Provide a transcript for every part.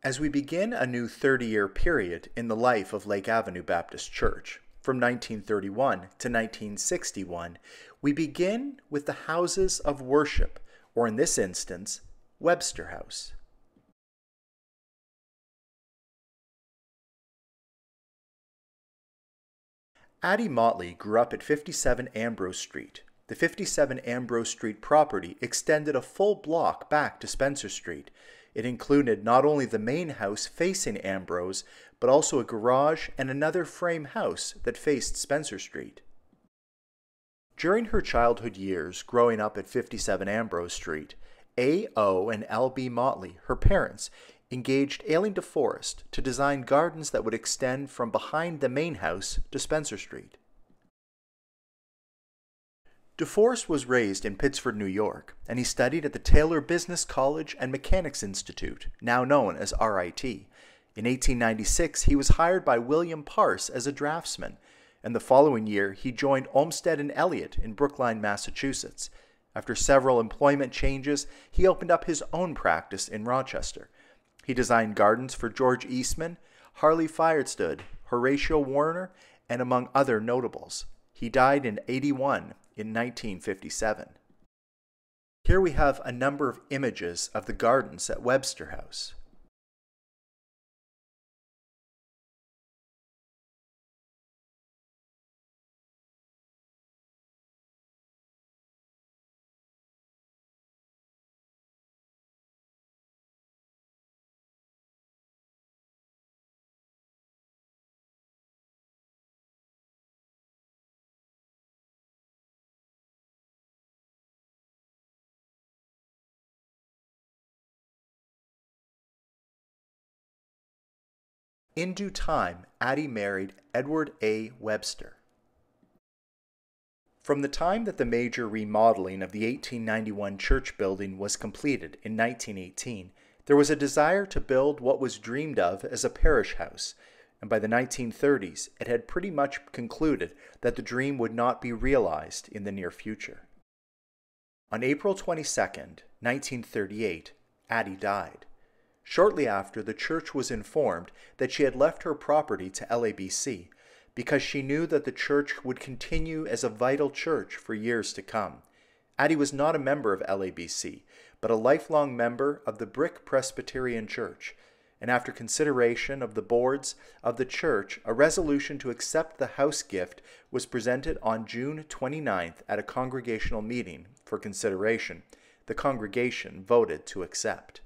As we begin a new 30-year period in the life of Lake Avenue Baptist Church, from 1931 to 1961, we begin with the houses of worship, or in this instance, Webster House. Addie Motley grew up at 57 Ambrose Street. The 57 Ambrose Street property extended a full block back to Spencer Street. It included not only the main house facing Ambrose, but also a garage and another frame house that faced Spencer Street. During her childhood years growing up at 57 Ambrose Street, A.O. and L.B. Motley, her parents, engaged Aileen DeForest to design gardens that would extend from behind the main house to Spencer Street. DeForest was raised in Pittsford, New York, and he studied at the Taylor Business College and Mechanics Institute, now known as RIT. In 1896, he was hired by William Parse as a draftsman, and the following year he joined Olmsted and Elliott in Brookline, Massachusetts. After several employment changes, he opened up his own practice in Rochester. He designed gardens for George Eastman, Harley Firestone, Horatio Warner, and among other notables. He died in 81 in 1957. Here we have a number of images of the gardens at Webster House. In due time, Addie married Edward A. Webster. From the time that the major remodeling of the 1891 church building was completed in 1918, there was a desire to build what was dreamed of as a parish house, and by the 1930s it had pretty much concluded that the dream would not be realized in the near future. On April 22, 1938, Addie died. Shortly after, the church was informed that she had left her property to LABC because she knew that the church would continue as a vital church for years to come. Addie was not a member of LABC, but a lifelong member of the Brick Presbyterian Church, and after consideration of the boards of the church, a resolution to accept the house gift was presented on June 29th at a congregational meeting for consideration. The congregation voted to accept.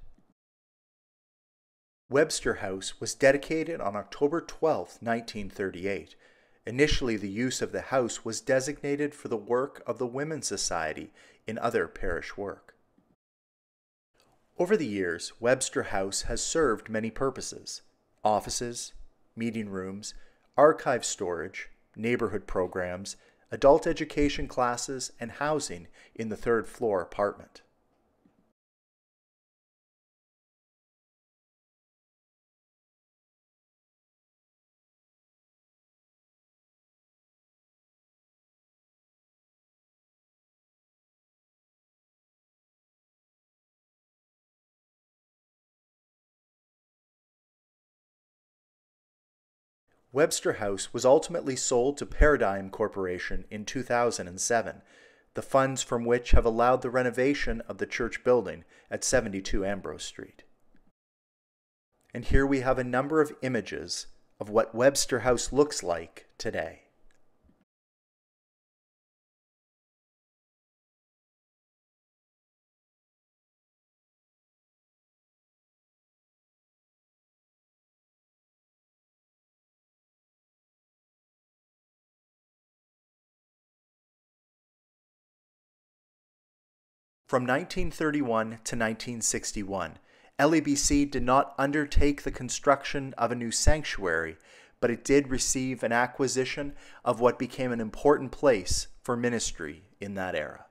Webster House was dedicated on October 12, 1938. Initially, the use of the house was designated for the work of the Women's Society in other parish work. Over the years, Webster House has served many purposes: offices, meeting rooms, archive storage, neighborhood programs, adult education classes, and housing in the third-floor apartment. Webster House was ultimately sold to Paradigm Corporation in 2007, the funds from which have allowed the renovation of the church building at 72 Ambrose Street. And here we have a number of images of what Webster House looks like today. From 1931 to 1961, LABC did not undertake the construction of a new sanctuary, but it did receive an acquisition of what became an important place for ministry in that era.